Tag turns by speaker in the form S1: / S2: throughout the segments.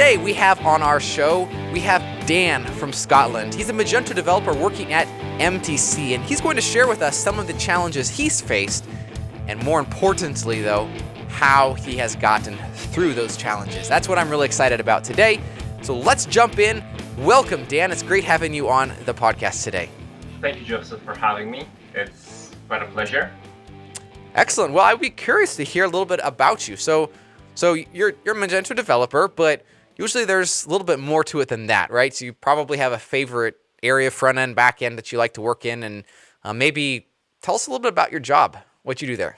S1: today we have on our show, we have Dan from Scotland. He's a Magento developer working at MTC, and he's going to share with us some of the challenges he's faced, and more importantly though, how he has gotten through those challenges. That's what I'm really excited about today. So let's jump in. Welcome, Dan. It's great having you on the podcast today.
S2: Thank you, Joseph, for having me. It's quite a pleasure.
S1: Excellent. Well, I'd be curious to hear a little bit about you. So you're a Magento developer, but usually there's a little bit more to it than that, right? So you probably have a favorite area, front end, back end, that you like to work in, and maybe tell us a little bit about your job, what you do there.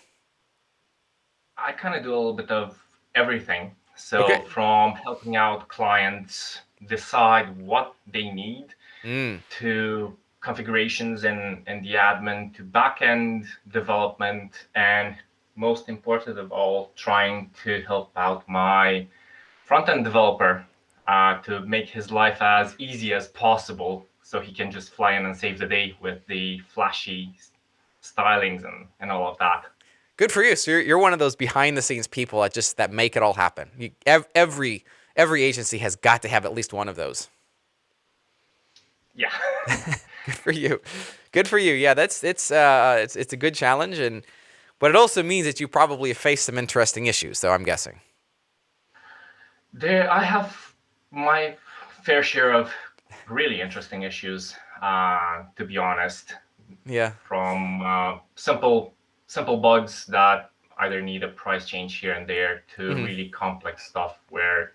S2: I kind of do a little bit of everything. So from helping out clients decide what they need to configurations and the admin to back-end development, and most important of all, trying to help out my front-end developer to make his life as easy as possible so he can just fly in and save the day with the flashy stylings and all of that.
S1: Good for you. So you're one of those behind-the-scenes people that make it all happen. Every agency has got to have at least one of those.
S2: Yeah.
S1: Good for you. Good for you. Yeah, it's a good challenge, but it also means that you probably have faced some interesting issues, though, I'm guessing.
S2: I have my fair share of really interesting issues, to be honest.
S1: Yeah.
S2: From simple bugs that either need a price change here and there to really complex stuff where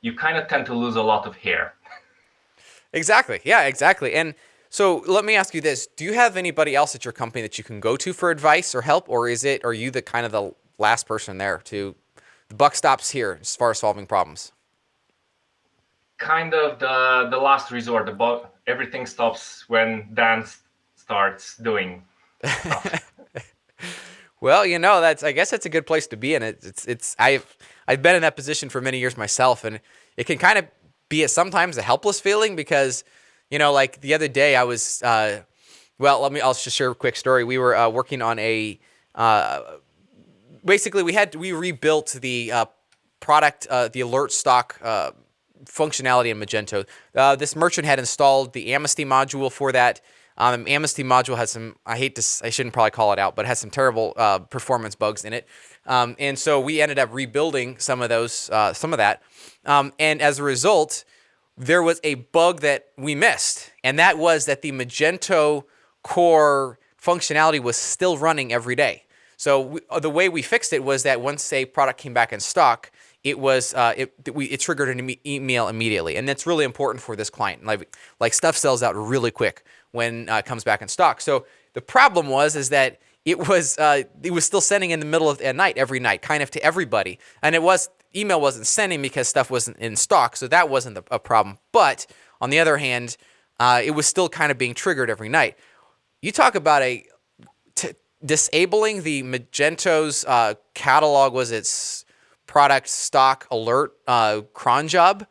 S2: you kind of tend to lose a lot of hair.
S1: Exactly. Yeah, exactly. And so let me ask you this. Do you have anybody else at your company that you can go to for advice or help, or are you the kind of the last person there the buck stops here as far as solving problems?
S2: Kind of the last resort. Everything stops when Dan starts doing stuff.
S1: Well, I guess that's a good place to be in. I've been in that position for many years myself, and it can kind of be sometimes a helpless feeling because, like the other day I was, I'll just share a quick story. We were working on basically we rebuilt the product, the alert stock functionality in Magento. This merchant had installed the Amnesty module for that. Amnesty module has some, I shouldn't probably call it out, but it has some terrible performance bugs in it. And so we ended up rebuilding some of that. And as a result, there was a bug that we missed. And that was that the Magento core functionality was still running every day. So the way we fixed it was that once a product came back in stock, it triggered an email immediately, and that's really important for this client. Like stuff sells out really quick when it comes back in stock. So the problem is that it was still sending in the middle of the night every night, kind of to everybody, and email wasn't sending because stuff wasn't in stock, so that wasn't a problem. But on the other hand, it was still kind of being triggered every night. You talk about disabling the Magento's catalog was its product stock alert cron job.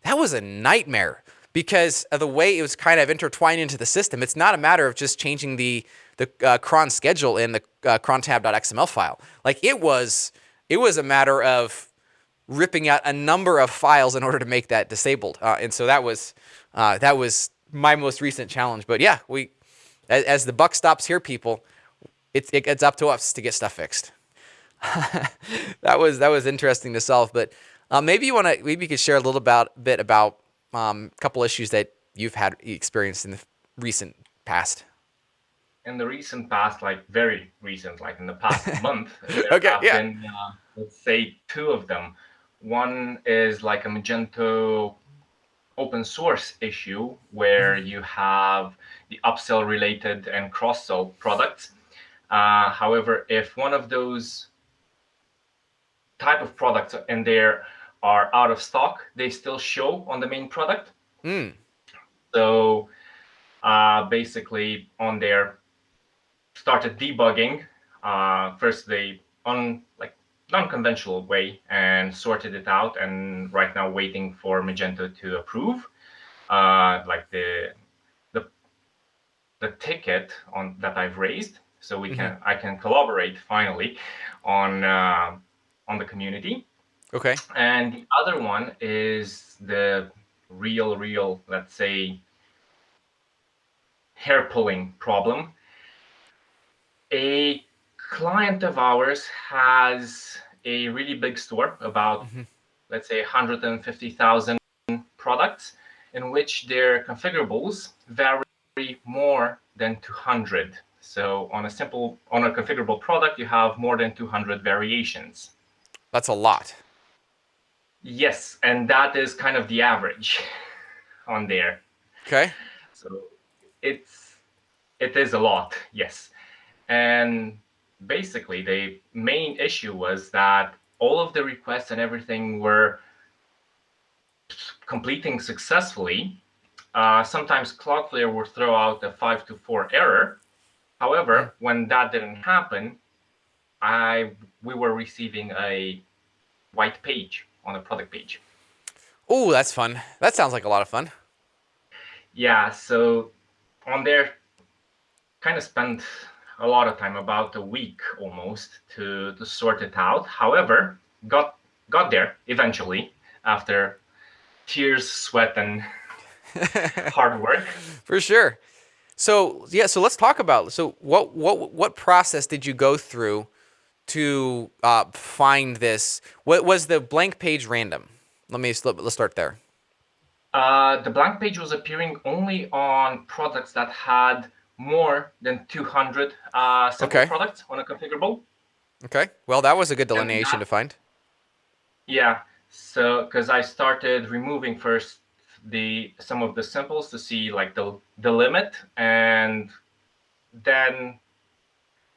S1: That was a nightmare because of the way it was kind of intertwined into the system. It's not a matter of just changing the cron schedule in the crontab.xml file. Like it was a matter of ripping out a number of files in order to make that disabled. And so that was my most recent challenge. But yeah, as the buck stops here, people, it's up to us to get stuff fixed. That was interesting to solve, but maybe you could share a little bit about a couple issues that you've had experienced in the recent past.
S2: In the recent past, like very recent, like in the past month, there have been, let's say, two of them. One is like a Magento open source issue where you have the upsell related and cross-sell products. However, if one of those type of products in there are out of stock, they still show on the main product. So basically on there started debugging first the non-conventional way and sorted it out, and right now waiting for Magento to approve like the ticket on that I've raised, so I can collaborate finally on the community.
S1: Okay.
S2: And the other one is the real, let's say, hair pulling problem. A client of ours has a really big store, about,
S1: Mm-hmm.
S2: let's say, 150,000 products, in which their configurables vary more than 200. So on a configurable product, you have more than 200 variations.
S1: That's a lot.
S2: Yes, and that is kind of the average on there.
S1: Okay.
S2: So it's it is a lot, yes. And basically, the main issue was that all of the requests and everything were completing successfully. Sometimes Cloudflare would throw out a 524 error.
S1: Mm.
S2: However, when that didn't happen, we were receiving a white page on a product page.
S1: Oh, that's fun. That sounds like a lot of fun.
S2: Yeah, so on there, kind of spent a lot of time, about a week almost, to sort it out. However, got there eventually after tears, sweat, and hard work.
S1: For sure. So yeah, so let's talk about what process did you go through to find this? What was the blank page random? Let's start there.
S2: The blank page was appearing only on products that had more than 200 simple
S1: Okay.
S2: products on a configurable.
S1: Okay. Well, that was a good
S2: And
S1: delineation
S2: that,
S1: to find.
S2: yeah, so because I started removing first some of the simples to see like the limit, and then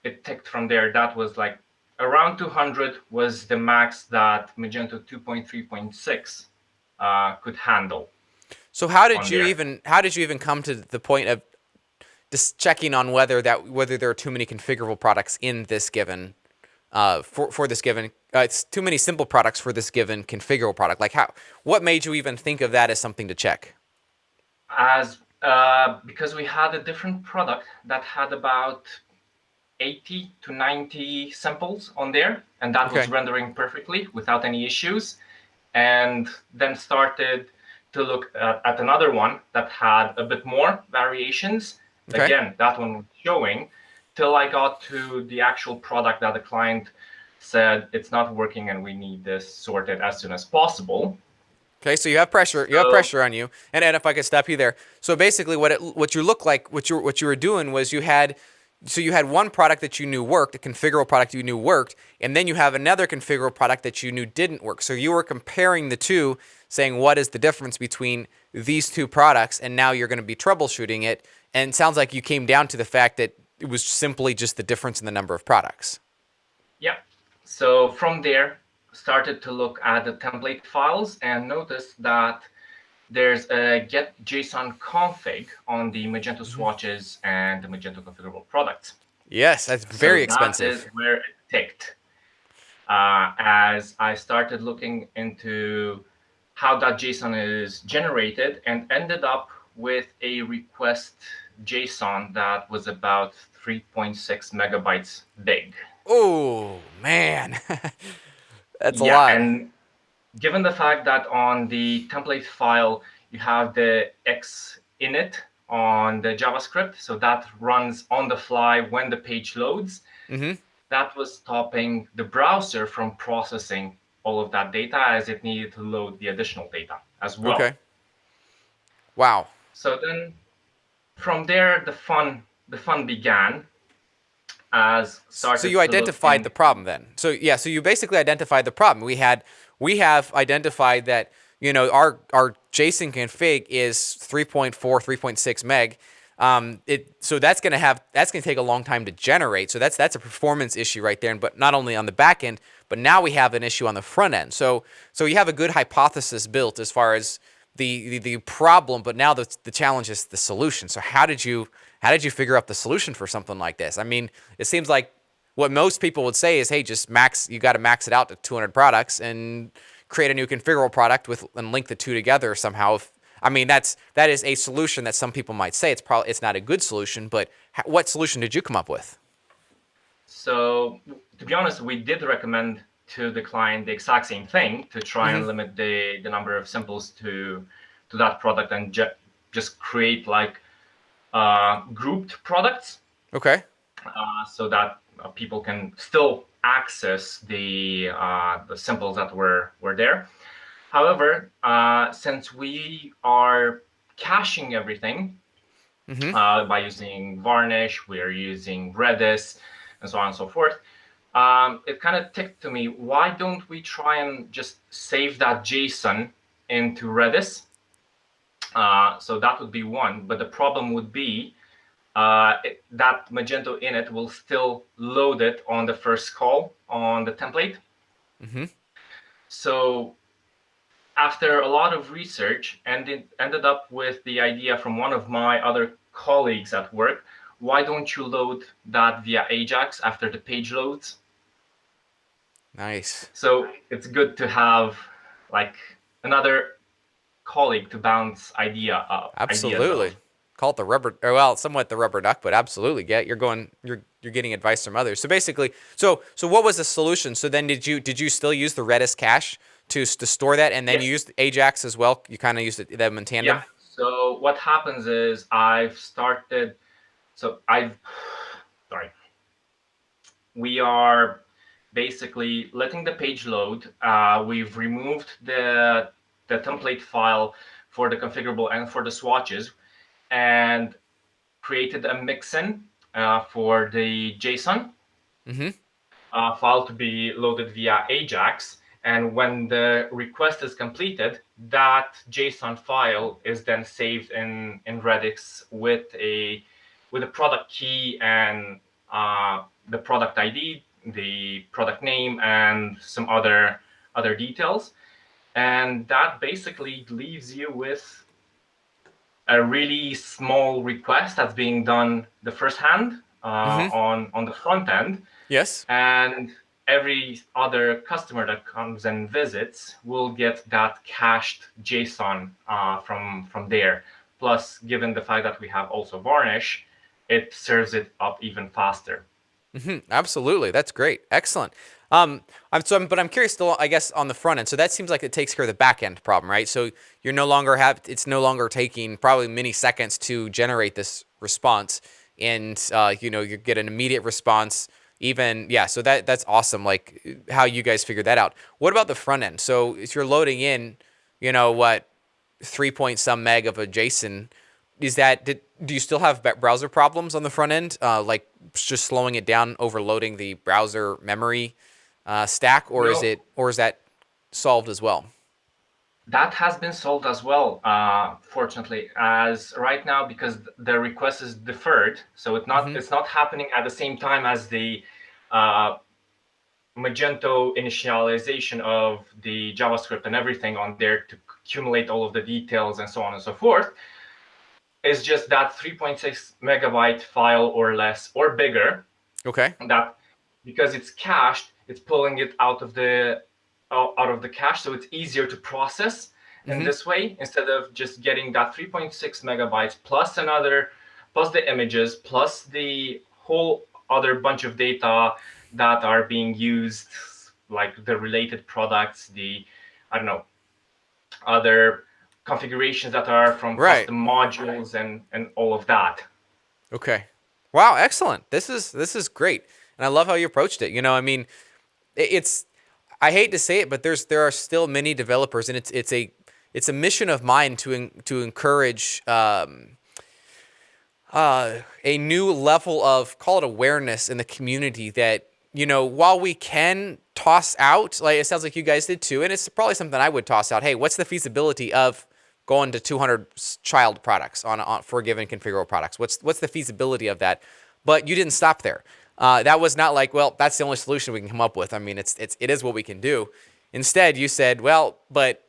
S2: it ticked from there. That was like around 200 was the max that Magento 2.3.6 could handle
S1: So
S2: on there.
S1: how did you even come to the point of just checking on whether there are too many configurable products in this given for this given it's too many simple products for this given configurable product? Like what made you even think of that as something to check?
S2: As Because we had a different product that had about 80 to 90 samples on there, and that was
S1: Okay.
S2: rendering perfectly without any issues. And then started to look at another one that had a bit more variations.
S1: Okay.
S2: Again, that one was showing, till I got to the actual product that the client said it's not working and we need this sorted as soon as possible.
S1: Okay, so you have pressure. You have
S2: So
S1: pressure on you, and if I could stop you there. So basically, what you look like, what you were doing was you had one product that you knew worked, a configurable product you knew worked, and then you have another configurable product that you knew didn't work. So you were comparing the two, saying what is the difference between these two products, and now you're going to be troubleshooting it. And it sounds like you came down to the fact that it was simply just the difference in the number of products.
S2: yeah, so from there, started to look at the template files and noticed that there's a get JSON config on the Magento swatches and the Magento configurable products.
S1: Yes, that's
S2: So
S1: very
S2: that is
S1: expensive.
S2: where it ticked. As I started looking into how that JSON is generated, and ended up with a request JSON that was about 3.6 megabytes big.
S1: Oh man, that's a
S2: Yeah,
S1: lot.
S2: and given the fact that on the template file you have the X init on the JavaScript, so that runs on the fly when the page loads,
S1: Mm-hmm.
S2: that was stopping the browser from processing all of that data, as it needed to load the additional data as well.
S1: Okay. Wow.
S2: So then from there, the fun began, as
S1: So you
S2: started to look
S1: identified the
S2: into.
S1: problem then. So yeah, so you basically identified the problem. We have identified that our JSON config is 3.4, 3.6 meg. So that's gonna take a long time to generate. So that's a performance issue right there. But not only on the back end, but now we have an issue on the front end. So you have a good hypothesis built as far as the problem, but now the challenge is the solution. So how did you figure out the solution for something like this? I mean, it seems like what most people would say is, hey, you got to max it out to 200 products and create a new configurable product and link the two together somehow. I mean, that is a solution that some people might say it's not a good solution, but what solution did you come up with?
S2: So to be honest, we did recommend to the client the exact same thing to try and limit the number of symbols to that product, and just create like grouped products.
S1: Okay.
S2: So that people can still access the symbols that were there. However, since we are caching everything by using Varnish, we're using Redis, and so on and so forth, it kind of ticked to me, why don't we try and just save that JSON into Redis? So that would be one, but the problem would be that Magento init will still load it on the first call on the template. So after a lot of research, and it ended up with the idea from one of my other colleagues at work, why don't you load that via Ajax after the page loads?
S1: Nice.
S2: So it's good to have like another colleague to bounce ideas
S1: Absolutely.
S2: of.
S1: Call it the rubber, or well, somewhat the rubber duck, but absolutely, you're getting advice from others. So basically, so what was the solution? So then did you still use the Redis cache to store that, and then you
S2: Yes.
S1: used Ajax as well? You kind of used them in
S2: Yeah.
S1: tandem.
S2: So what happens is sorry. We are basically letting the page load. We've removed the template file for the configurable and for the swatches, and created a mixin for the JSON file to be loaded via Ajax. And when the request is completed, that JSON file is then saved in Redis with a product key and the product ID, the product name, and some other details. And that basically leaves you with a really small request that's being done the first hand on the front end.
S1: Yes.
S2: And every other customer that comes and visits will get that cached JSON from there. Plus, given the fact that we have also Varnish, it serves it up even faster.
S1: Absolutely, that's great, excellent. But I'm curious still, I guess, on the front end. So that seems like it takes care of the back end problem, right? So it's no longer taking probably many seconds to generate this response, and you get an immediate response. Even yeah, so that's awesome. Like how you guys figured that out. What about the front end? So if you're loading in, what 3 point some meg of a JSON, do you still have browser problems on the front end, like just slowing it down, overloading the browser memory stack, or
S2: No,
S1: is that solved as well?
S2: that has been solved as well, fortunately, as right now, because the request is deferred, so it's not happening at the same time as the uh, Magento initialization of the JavaScript and everything on there to accumulate all of the details and so on and so forth. Is just that 3.6 megabyte file or less or bigger,
S1: Okay.
S2: that because it's cached, it's pulling it out of the cache, so it's easier to process in this way, instead of just getting that 3.6 megabytes plus the images, plus the whole other bunch of data that are being used, like the related products, the, I don't know, other configurations that are from
S1: Right.
S2: custom modules and all of that.
S1: Okay. Wow. Excellent. This is great, and I love how you approached it. I mean, it's I hate to say it, but there are still many developers, and it's a mission of mine to encourage a new level of, call it, awareness in the community, that while we can toss out, like it sounds like you guys did too, and it's probably something I would toss out. Hey, what's the feasibility of going to 200 child products on for a given configurable products? What's the feasibility of that? But you didn't stop there. That was not like, well, that's the only solution we can come up with. I mean, it is what we can do. Instead, you said, well, but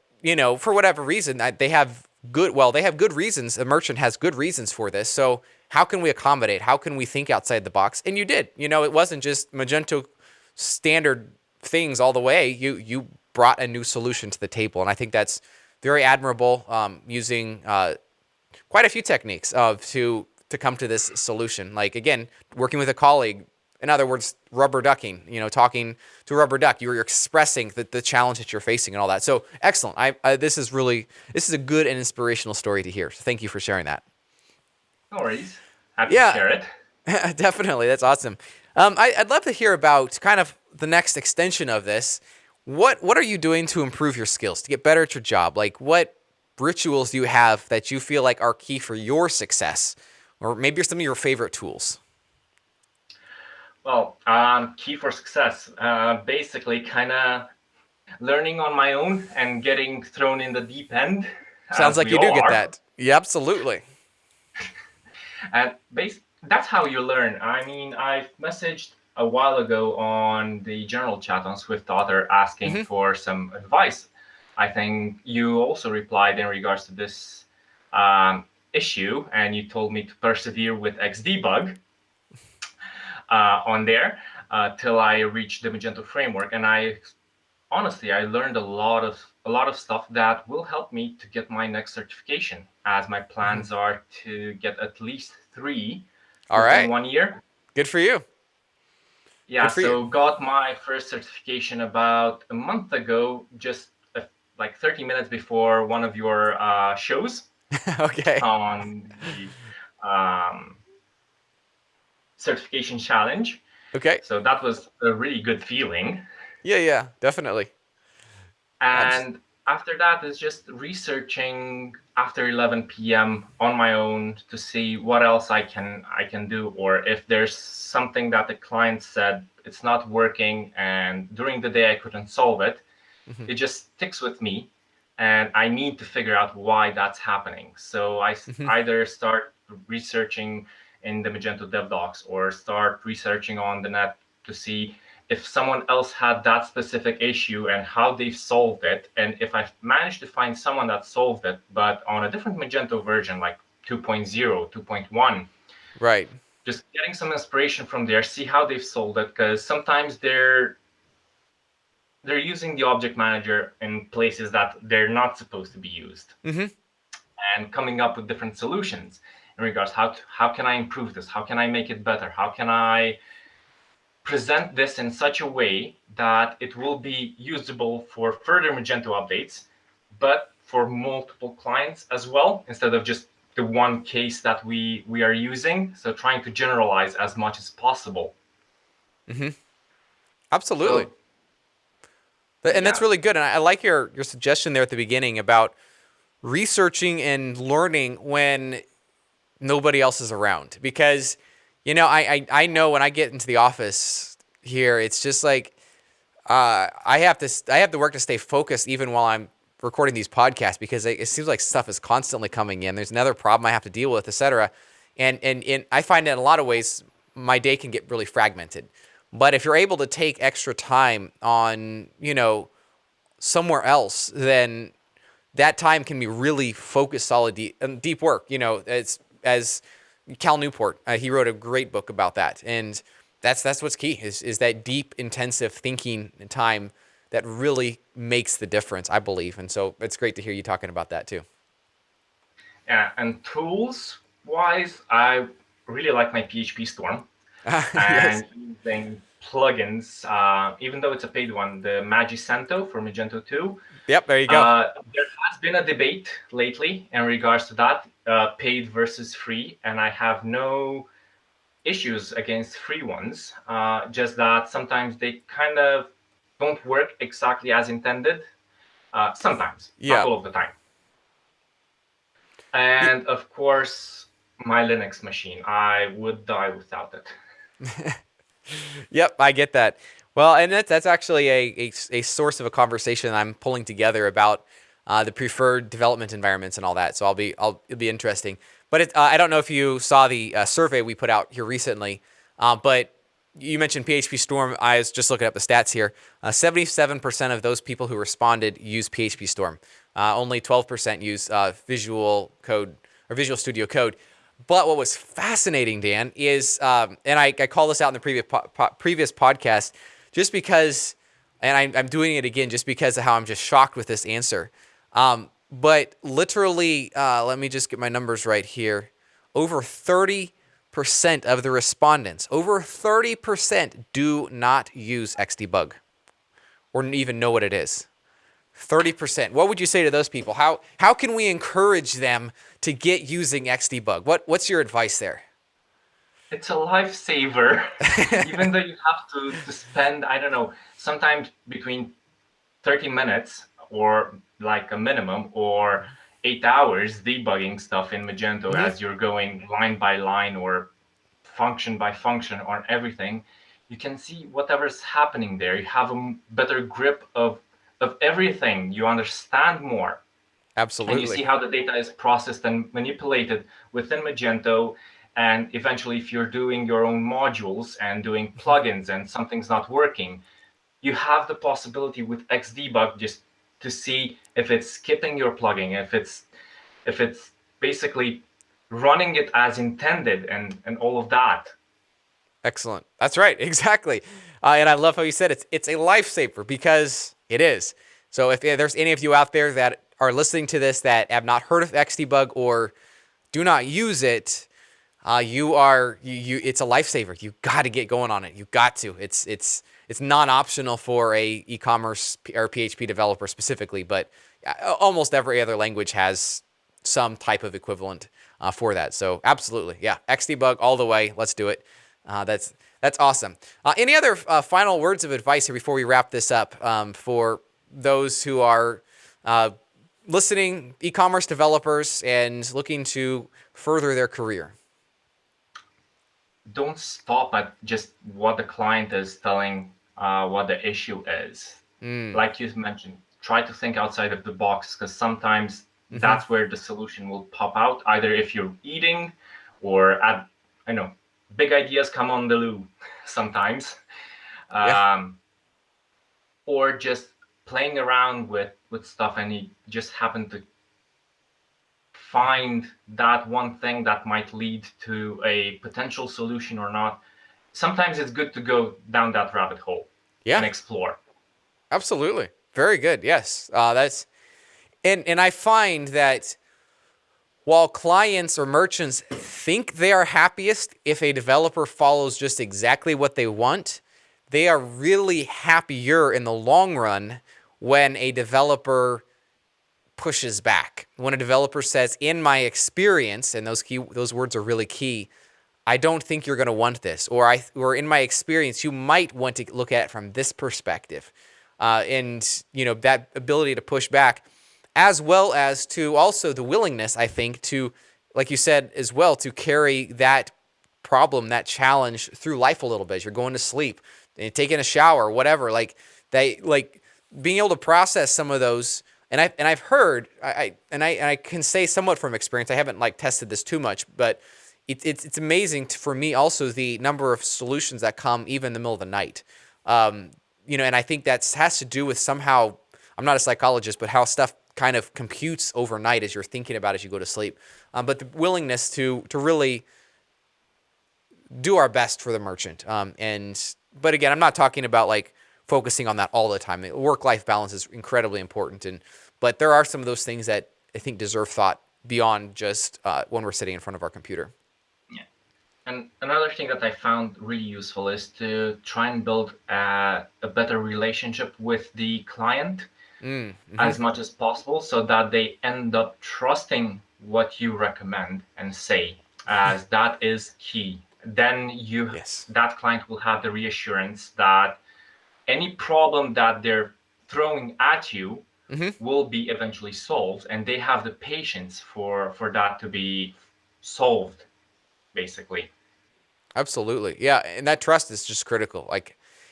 S1: for whatever reason, they have good reasons. A merchant has good reasons for this. So how can we accommodate? How can we think outside the box? And you did. It wasn't just Magento standard things all the way. You brought a new solution to the table, and I think that's very admirable. Using quite a few techniques to come to this solution. Like again, working with a colleague, in other words, rubber ducking, talking to a rubber duck. You're expressing the challenge that you're facing and all that. So excellent. This is a good and inspirational story to hear. So thank you for sharing that.
S2: No worries. Happy to
S1: Yeah,
S2: share it.
S1: definitely. That's awesome. I'd love to hear about kind of the next extension of this. What are you doing to improve your skills, to get better at your job? Like, what rituals do you have that you feel like are key for your success? Or maybe some of your favorite tools?
S2: Well, key for success, basically kind of learning on my own and getting thrown in the deep end,
S1: Sounds
S2: as
S1: like
S2: we
S1: you do
S2: all
S1: get
S2: are.
S1: that. Yeah, absolutely.
S2: And that's how you learn. I mean, I messaged a while ago on the general chat on Swift Author asking
S1: Mm-hmm.
S2: for some advice. I think you also replied in regards to this issue, and you told me to persevere with Xdebug on there till I reached the Magento framework. And I learned a lot of stuff that will help me to get my next certification, as my
S1: Mm-hmm.
S2: plans are to get at least 3
S1: All
S2: within
S1: right.
S2: 1 year.
S1: Good for you.
S2: Yeah,
S1: Good for you.
S2: so got my first certification about a month ago, just like 30 minutes before one of your shows
S1: Okay.
S2: on the um, certification challenge.
S1: Okay.
S2: So that was a really good feeling.
S1: Yeah, yeah, definitely.
S2: And after that is just researching after 11 p.m. on my own to see what else I can do, or if there's something that the client said it's not working and during the day I couldn't solve it.
S1: Mm-hmm.
S2: It just sticks with me, and I need to figure out why that's happening. So I
S1: Mm-hmm.
S2: either start researching in the Magento Dev Docs or start researching on the net to see if someone else had that specific issue and how they've solved it. And if I've managed to find someone that solved it, but on a different Magento version, like 2.0, 2.1,
S1: Right.
S2: just getting some inspiration from there, see how they've solved it, because sometimes they're using the object manager in places that they're not supposed to be used,
S1: Mm-hmm.
S2: and coming up with different solutions in regards how can I improve this, how can I make it better, how can I present this in such a way that it will be usable for further Magento updates, but for multiple clients as well, instead of just the one case that we are using. So trying to generalize as much as possible.
S1: Mm-hmm. Absolutely.
S2: So
S1: And that's
S2: yeah.
S1: really good. And I like your suggestion there at the beginning about researching and learning when nobody else is around. Because, I know when I get into the office here, it's just like I have to work to stay focused even while I'm recording these podcasts because it seems like stuff is constantly coming in. There's another problem I have to deal with, etc. And I find that in a lot of ways my day can get really fragmented. But if you're able to take extra time on, somewhere else, then that time can be really focused, solid, deep work. It's as Cal Newport, he wrote a great book about that, and that's what's key is that deep, intensive thinking time that really makes the difference, I believe. And so it's great to hear you talking about that too.
S2: And tools wise, I really like my PHP Storm
S1: Yes.
S2: and using plugins, even though it's a paid one, the Magento for Magento 2.
S1: Yep. There you go.
S2: There has been a debate lately in regards to that, paid versus free, and I have no issues against free ones, just that sometimes they kind of don't work exactly as intended, sometimes, not
S1: Yeah.
S2: all of the time. And of course, my Linux machine, I would die without it.
S1: Yep, I get that. Well, and that's actually a source of a conversation I'm pulling together about the preferred development environments and all that. So it'll be interesting. But I don't know if you saw the survey we put out here recently, but you mentioned PHP Storm. I was just looking up the stats here. 77% of those people who responded use PHP Storm. Only 12% use Visual Code or Visual Studio Code. But what was fascinating, Dan, is, and I called this out in the previous podcast, just because, and I'm doing it again just because of how I'm just shocked with this answer. But literally, let me just get my numbers right here. Over 30 of the respondents, over 30%, do not use Xdebug or even know what it is. 30%. What would you say to those people? How can we encourage them to get using Xdebug? What's your advice there?
S2: It's a lifesaver. Even though you have to spend, I don't know, sometimes between 30 minutes or like a minimum or 8 hours debugging stuff in Magento
S1: Mm-hmm.
S2: as you're going line by line or function by function on everything, you can see whatever's happening there. You have a better grip of everything. You understand more. And you
S1: Absolutely.
S2: see how the data is processed and manipulated within Magento. And eventually, if you're doing your own modules and doing plugins and something's not working, you have the possibility with Xdebug just to see if it's skipping your plugin, if it's basically running it as intended and all of that.
S1: Excellent. That's right. Exactly. And I love how you said it's a lifesaver, because it is. So if there's any of you out there that are listening to this that have not heard of Xdebug or do not use it, it's a lifesaver. You got to get going on it. You got to. It's non-optional for a e-commerce or PHP developer specifically, but almost every other language has some type of equivalent for that. So absolutely, yeah, Xdebug all the way. Let's do it. That's awesome. Any other final words of advice here before we wrap this up for those who are listening, e-commerce developers, and looking to further their career?
S2: Don't stop at just what the client is telling what the issue is. Like you mentioned, try to think outside of the box, because sometimes that's where the solution will pop out, either if you're eating or I know, big ideas come on the loo sometimes.
S1: Yeah.
S2: Or just playing around with stuff and you just happen to find that one thing that might lead to a potential solution or not. Sometimes it's good to go down that rabbit hole
S1: Yeah.
S2: and explore.
S1: Absolutely. Very good. Yes. That's and I find that while clients or merchants think they are happiest if a developer follows just exactly what they want, they are really happier in the long run when a developer pushes back. When a developer says, "In my experience," and those words are really key, "I don't think you're going to want this," or "In my experience, you might want to look at it from this perspective," and that ability to push back, as well as to also the willingness, I think, to, like you said as well, to carry that problem, that challenge through life a little bit. You're going to sleep, taking a shower, whatever. Like being able to process some of those. And I've heard, I can say somewhat from experience. I haven't tested this too much, but it's amazing for me also the number of solutions that come even in the middle of the night. And I think that has to do with somehow, I'm not a psychologist, but how stuff kind of computes overnight as you're thinking about as you go to sleep. But the willingness to really do our best for the merchant. But again, I'm not talking about focusing on that all the time. Work-life balance is incredibly important, but there are some of those things that I think deserve thought beyond just when we're sitting in front of our computer.
S2: Yeah. And another thing that I found really useful is to try and build a better relationship with the client as much as possible, so that they end up trusting what you recommend and say, as that is key. Then
S1: Yes.
S2: that client will have the reassurance that any problem that they're throwing at you will be eventually solved, and they have the patience for that to be solved, basically.
S1: Absolutely. Yeah, and that trust is just critical.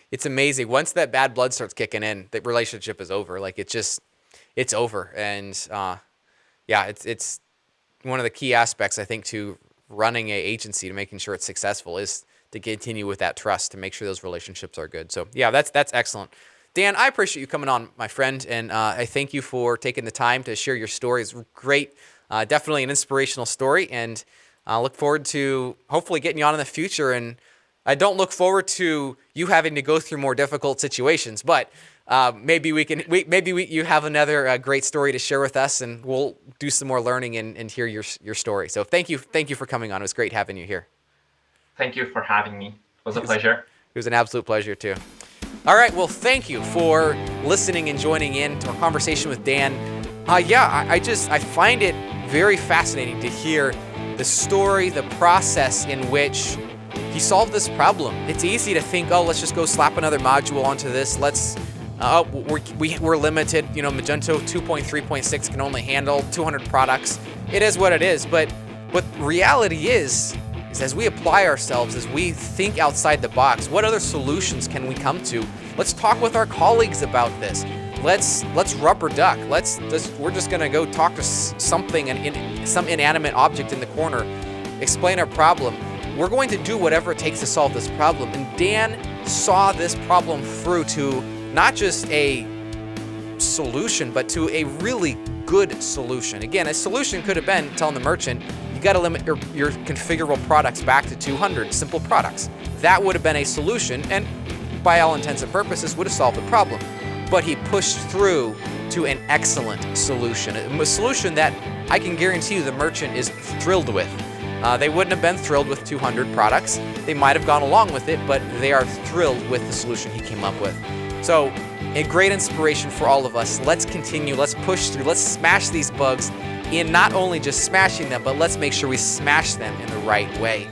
S1: It's amazing. Once that bad blood starts kicking in, the relationship is over. It's over. And yeah, it's one of the key aspects, I think, to running a agency, to making sure it's successful, is to continue with that trust, to make sure those relationships are good. So yeah, that's excellent. Dan, I appreciate you coming on, my friend, and I thank you for taking the time to share your story. It's great, definitely an inspirational story, and I look forward to hopefully getting you on in the future. And I don't look forward to you having to go through more difficult situations, but maybe you have another great story to share with us, and we'll do some more learning and hear your story. So thank you for coming on. It was great having you here.
S2: Thank you for having me. It was a pleasure.
S1: It was an absolute pleasure too. All right, well, thank you for listening and joining in to our conversation with Dan. I find it very fascinating to hear the story, the process in which he solved this problem. It's easy to think, oh, let's just go slap another module onto this. We're limited. Magento 2.3.6 can only handle 200 products. It is what it is. But what reality is as we apply ourselves, as we think outside the box, what other solutions can we come to? Let's talk with our colleagues about this. Let's rubber duck. We're just gonna go talk to something, some inanimate object in the corner, explain our problem. We're going to do whatever it takes to solve this problem. And Dan saw this problem through to not just a solution, but to a really good solution. Again, a solution could have been telling the merchant, you got to limit your configurable products back to 200 simple products. That would have been a solution, and by all intents and purposes would have solved the problem. But he pushed through to an excellent solution, a solution that I can guarantee you the merchant is thrilled with. They wouldn't have been thrilled with 200 products. They might have gone along with it, but they are thrilled with the solution he came up with. So, a great inspiration for all of us. Let's continue, let's push through, let's smash these bugs in not only just smashing them, but let's make sure we smash them in the right way.